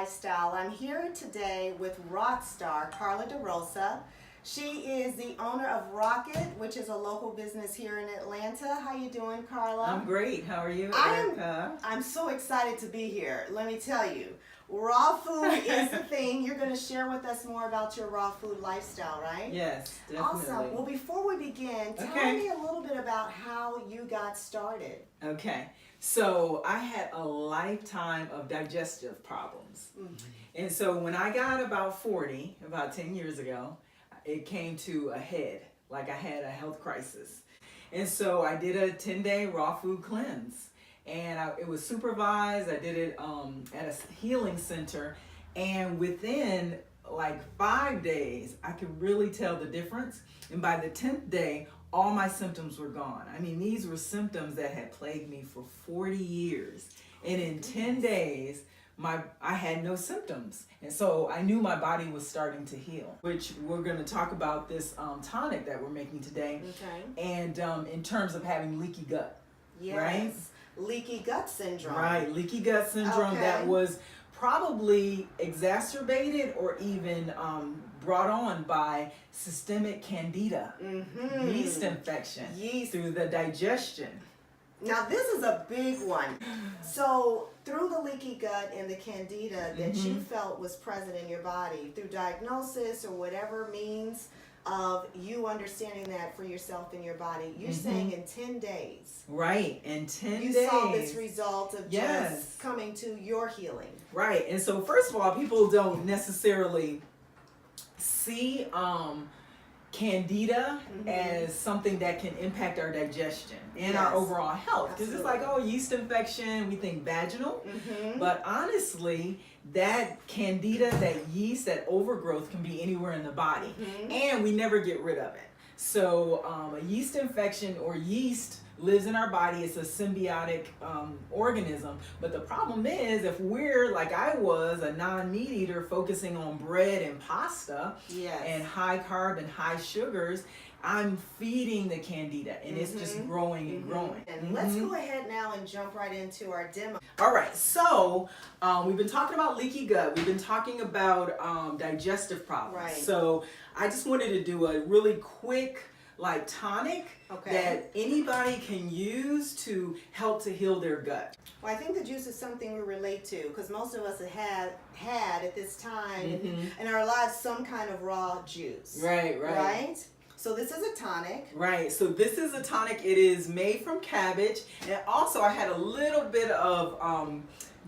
Lifestyle. I'm here today with rock star Carla DeRosa. She is the owner of RawX, which is a local business here in Atlanta. How you doing, Carla? I'm great. How are you, Erica? I'm so excited to be here. Let me tell you, raw food is the thing. You're going to share with us more about your raw food lifestyle, right? Yes, definitely. Awesome. Well, before we begin, tell me a little bit about how you got started. Okay. So I had a lifetime of digestive problems. Mm-hmm. And so when I got about 40, about 10 years ago, it came to a head, like I had a health crisis. And so I did a 10-day raw food cleanse. And it was supervised. I did it at a healing center. And within like 5 days, I could really tell the difference. And by the 10th day, all my symptoms were gone. I mean, these were symptoms that had plagued me for 40 years. And in 10 days, I had no symptoms. And so I knew my body was starting to heal, which we're going to talk about this tonic that we're making today. Okay. And in terms of having leaky gut. Yes. Right? Leaky gut syndrome. Right. Leaky gut syndrome that was probably exacerbated or even brought on by systemic candida, yeast infection through the digestion. Now this is a big one. So through the leaky gut and the candida that you felt was present in your body, through diagnosis or whatever means of you understanding that for yourself in your body, you're saying in 10 days. Right, in 10 days. You saw this result of just coming to your healing. Right, and so first of all, people don't necessarily see candida as something that can impact our digestion and our overall health, because it's like, oh, yeast infection, we think vaginal, but honestly that candida, that yeast, that overgrowth can be anywhere in the body, and we never get rid of it. So a yeast infection or yeast lives in our body. It's a symbiotic organism. But the problem is, if we're, like I was, a non-meat eater focusing on bread and pasta and high carb and high sugars, I'm feeding the candida, and it's just growing and growing. And let's go ahead now and jump right into our demo. All right, so we've been talking about leaky gut. We've been talking about digestive problems. Right. So I just wanted to do a really quick tonic that anybody can use to help to heal their gut. Well, I think the juice is something we relate to, because most of us have had at this time in our lives some kind of raw juice. Right? So this is a tonic. Right, so this is a tonic. It is made from cabbage, and also I had a little bit of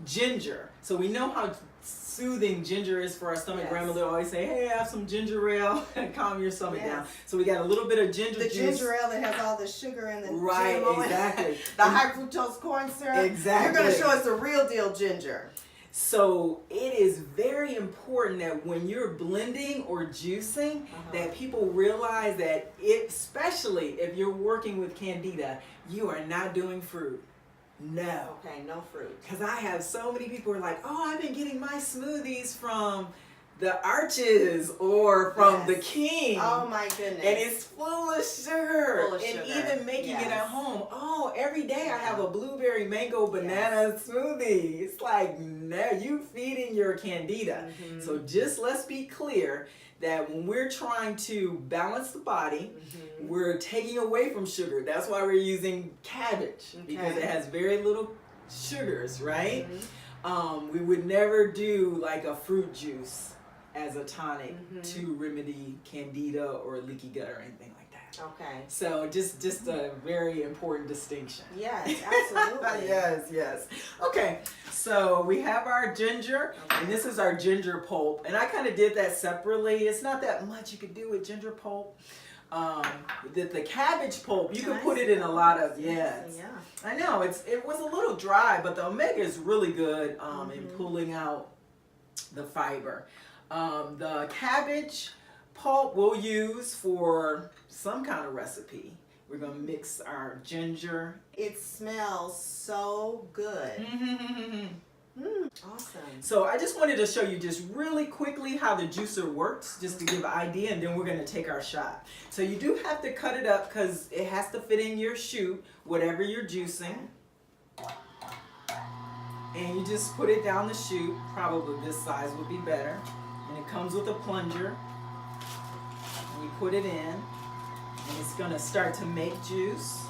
ginger. So we know how soothing ginger is for our stomach. Grandmother always say, hey, have some ginger ale and calm your stomach down. So we got a little bit of ginger juice. The ginger ale that has all the sugar and the GMO exactly. The high fructose corn syrup. Exactly. You're going to show us the real deal ginger. So it is very important that when you're blending or juicing, that people realize that especially if you're working with candida, you are not doing fruit. No. Okay, no fruit. Because I have so many people who are like, oh, I've been getting my smoothies from the Arches or from the King. Oh my goodness. And it's full of sugar. Full of sugar. Even making it at home. Oh, every day I have a blueberry, mango, banana smoothie. It's like, no, you feeding your candida. So just let's be clear that when we're trying to balance the body, we're taking away from sugar. That's why we're using cabbage, because it has very little sugars, right? We would never do like a fruit juice as a tonic to remedy candida or leaky gut or anything like that. Okay. So just a very important distinction. Yes, absolutely. yes. Okay, so we have our ginger, and this is our ginger pulp. And I kind of did that separately. It's not that much you could do with ginger pulp. The cabbage pulp, you can put it in a lot of, I know, it was a little dry, but the omega is really good in pulling out the fiber. The cabbage pulp we'll use for some kind of recipe. We're going to mix our ginger. It smells so good. Awesome. So I just wanted to show you just really quickly how the juicer works, just to give an idea, and then we're going to take our shot. So you do have to cut it up because it has to fit in your shoot, whatever you're juicing. and you just put it down the chute. Probably this size would be better. And it comes with a plunger. And you put it in, and it's gonna start to make juice.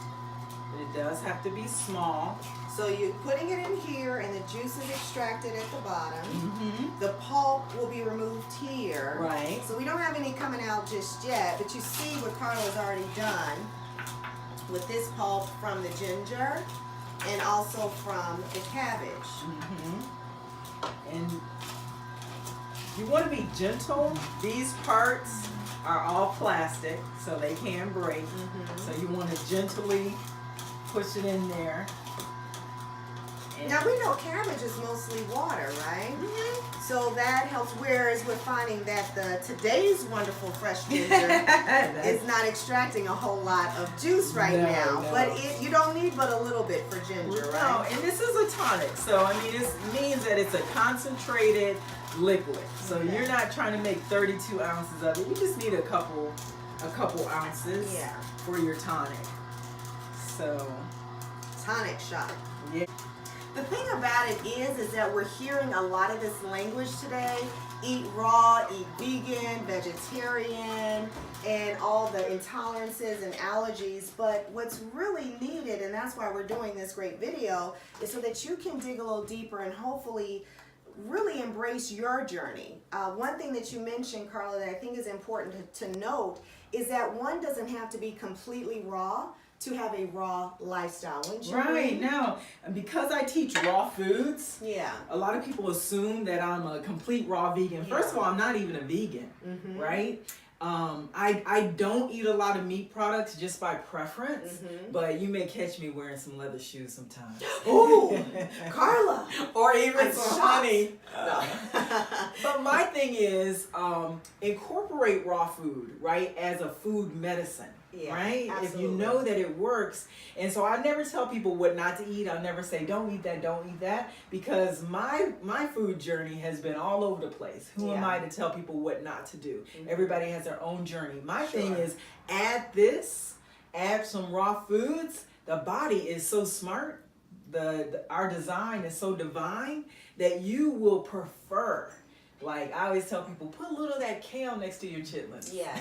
But it does have to be small. So you're putting it in here, and the juice is extracted at the bottom. Mm-hmm. The pulp will be removed here. Right. So we don't have any coming out just yet, but you see what Carla's already done with this pulp from the ginger and also from the cabbage. Mm-hmm. And you want to be gentle. These parts are all plastic, so they can break. Mm-hmm. So you want to gently push it in there. And Now we know cabbage is mostly water, right? Mhm. So that helps. Whereas we're finding that today's wonderful fresh ginger is not extracting a whole lot of juice right No, now. no. But you don't need but a little bit for ginger, No, right? and this is a tonic, so I mean, it means that it's a concentrated liquid. So Okay. you're not trying to make 32 ounces of it. You just need a couple ounces Yeah. for your tonic. So Tonic shot. yeah. The thing about it is that we're hearing a lot of this language today. Eat raw, eat vegan, vegetarian, and all the intolerances and allergies. But what's really needed, and that's why we're doing this great video, is so that you can dig a little deeper and hopefully really embrace your journey. One thing that you mentioned, Carla, that I think is important to note is that one doesn't have to be completely raw to have a raw lifestyle. Wouldn't you Right agree? now, and because I teach raw foods, Yeah. a lot of people assume that I'm a complete raw vegan. First of all, I'm not even a vegan, Mhm. right? I don't eat a lot of meat products just by preference, Mhm. but you may catch me wearing some leather shoes sometimes. Ooh, Carla. Or even I'm some shocked. honey. No. But my thing is incorporate raw food, right, as a food medicine. Yeah, right? If you absolutely. know that it works. And so I never tell people what not to eat. I never say don't eat that, because my food journey has been all over the place. Who am Yeah. I to tell people what not to do? Mhm. Everybody has their own journey. My thing Sure. is add some raw foods. The body is so smart. Our design is so divine that you will prefer. Like I always tell people, put a little of that kale next to your chitlins. Yeah.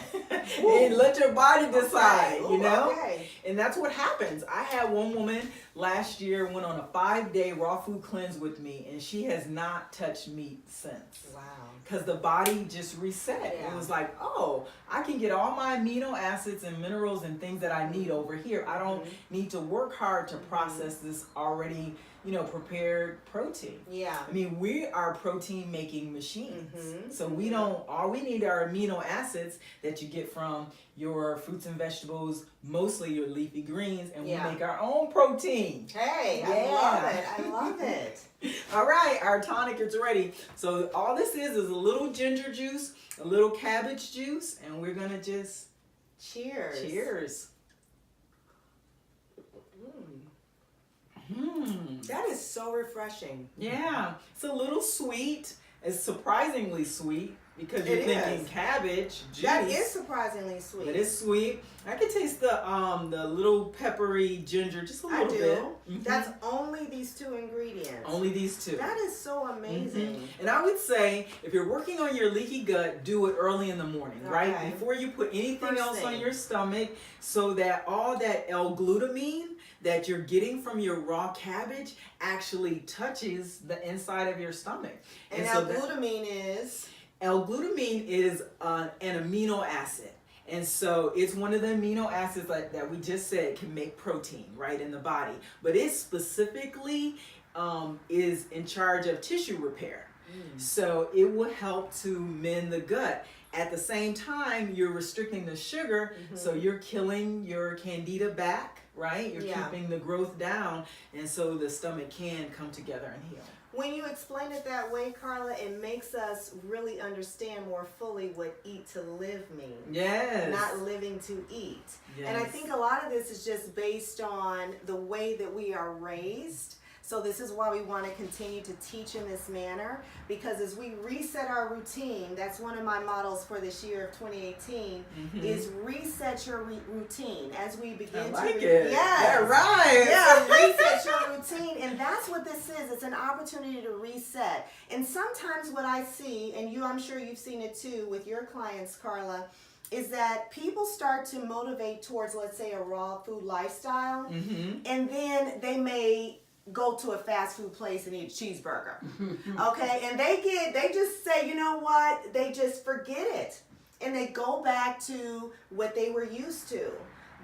And let your body decide, Okay. you Ooh, know? okay. And that's what happens. I had one woman last year went on a 5-day raw food cleanse with me, and she has not touched meat since. Wow. Because the body just reset. Yeah. It was like, oh, I can get all my amino acids and minerals and things that I need over here. I don't need to work hard to process this already, prepared protein. Yeah. I mean, we are protein making machines. Mhm. So all we need are amino acids that you get from your fruits and vegetables, mostly your leafy greens, and Yeah. we make our own protein. Hey, Yeah. I love it. I love it. All right, our tonic is ready. So all this is a little ginger juice, a little cabbage juice, and we're gonna just Cheers. cheers. That is so refreshing. Yeah, it's a little sweet. It's surprisingly sweet because you're It thinking is. cabbage juice. That is surprisingly sweet. It is sweet. I can taste the little peppery ginger just a I little do. bit. Mhm. That's only these two ingredients. Only these two. That is so amazing. Mhm. And I would say if you're working on your leaky gut, do it early in the morning, right? Okay. Before you put anything First else on thing. your stomach, so that all that L-glutamine that you're getting from your raw cabbage actually touches the inside of your stomach. And so L-glutamine is? L-glutamine is an amino acid. And so it's one of the amino acids that we just said can make protein, right, in the body. But it specifically is in charge of tissue repair. So it will help to mend the gut. At the same time, you're restricting the sugar, so you're killing your candida back, right? You're Yeah. keeping the growth down, and so the stomach can come together and heal. When you explain it that way, Carla, it makes us really understand more fully what eat to live means. Yes. Not living to eat. Yes. And I think a lot of this is just based on the way that we are raised. So this is why we want to continue to teach in this manner, because as we reset our routine, that's one of my models for this year of 2018, is reset your routine as we begin I like to it. Yeah, right. Yeah, reset your routine. And that's what this is. It's an opportunity to reset. And sometimes what I see, and I'm sure you've seen it too with your clients, Carla, is that people start to motivate towards, let's say, a raw food lifestyle, and then they may go to a fast food place and eat a cheeseburger. Okay, and they just say, you know what, they just forget it, and they go back to what they were used to.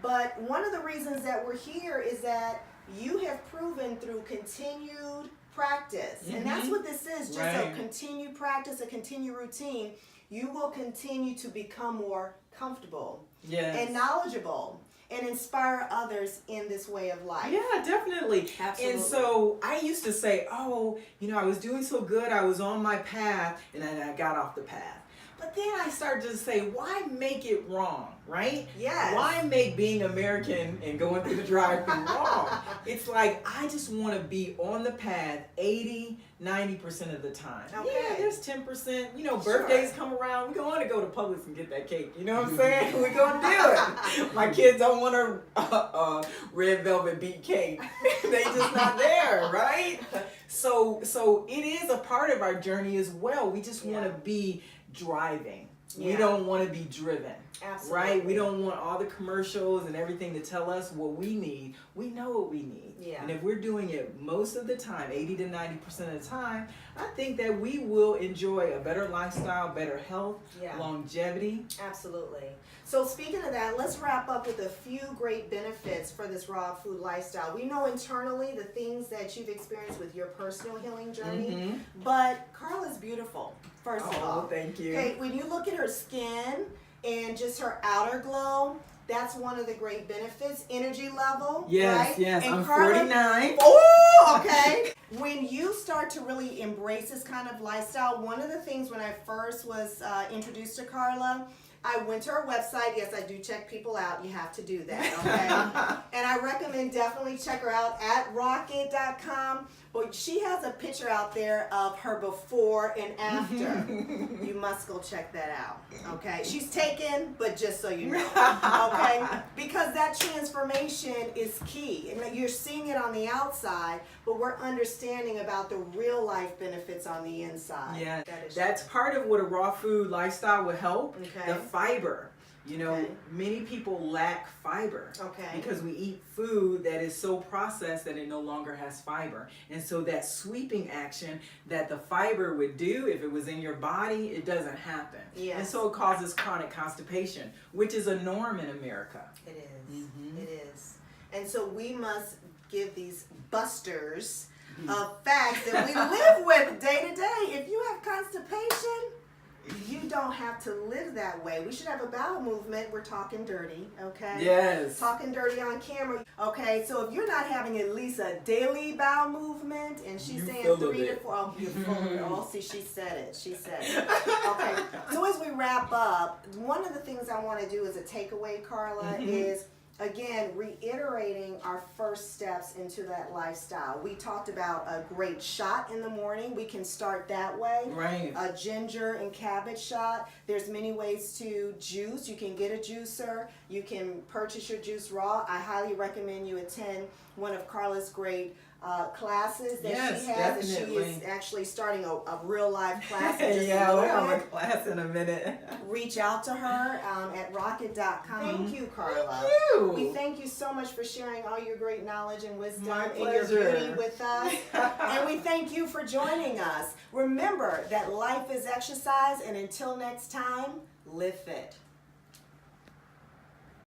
But one of the reasons that we're here is that you have proven through continued practice, and that's what this is, just a continued practice, a continued routine. You will continue to become more comfortable and knowledgeable and inspire others in this way of life. Yeah, definitely. Absolutely. And so I used to say, oh, I was doing so good, I was on my path, and then I got off the path. But then I started to say, why make it wrong, right? Yes. Why make being American and going through the drive-thru wrong? It's like, I just want to be on the path 80-90% of the time. Okay. Yeah, there's 10%. Birthdays come around. We're going to go to Publix and get that cake. You know what I'm saying? We're going to do it. My kids don't want a red velvet beet cake. They just not there, right? So it is a part of our journey as well. We just want to be driving. We don't want to be driven. Absolutely. Right? We don't want all the commercials and everything to tell us what we need. We know what we need. Yeah. And if we're doing it most of the time, 80-90% of the time, I think that we will enjoy a better lifestyle, better health, longevity. Absolutely. So speaking of that, let's wrap up with a few great benefits for this raw food lifestyle. We know internally the things that you've experienced with your personal healing journey, but Carla's beautiful, first of all. Oh, thank you. Okay, when you look at her skin and just her outer glow, that's one of the great benefits. Energy level, yes, right? Yes, and I'm Carla, 49. Oh, okay. When you start to really embrace this kind of lifestyle, one of the things when I first was introduced to Carla, I went to her website. Yes, I do check people out. You have to do that, okay? And I recommend definitely check her out at rocket.com. But she has a picture out there of her before and after. You must go check that out, okay? She's taken, but just so you know, okay? Because that transformation is key. And you're seeing it on the outside, but we're understanding about the real life benefits on the inside. Yeah, that's part of what a raw food lifestyle will help. Okay. The fiber. Many people lack fiber because we eat food that is so processed that it no longer has fiber. And so that sweeping action that the fiber would do if it was in your body, it doesn't happen. Yes. And so it causes chronic constipation, which is a norm in America. It is. It is. And so we must give these busters of facts that we live with day to day. If you have constipation, you don't have to live that way. We should have a bowel movement. We're talking dirty, okay? Yes. Talking dirty on camera. Okay, so if you're not having at least a daily bowel movement, and she's saying 3 to 4, oh, you're full of it. Oh, see, she said it. She said it. Okay, so as we wrap up, one of the things I want to do as a takeaway, Carla, is again, reiterating our first steps into that lifestyle. We talked about a great shot in the morning. We can start that way. Right. A ginger and cabbage shot. There's many ways to juice. You can get a juicer. You can purchase your juice raw. I highly recommend you attend one of Carla's great classes that she has. Definitely. And she is actually starting a real life class. Yeah, we'll have a class in a minute. Reach out to her at rocket.com. Thank you, Carla. Thank you. We thank you so much for sharing all your great knowledge and wisdom My and your pleasure. beauty with us. And we thank you for joining us. Remember that life is exercise, and until next time, live fit.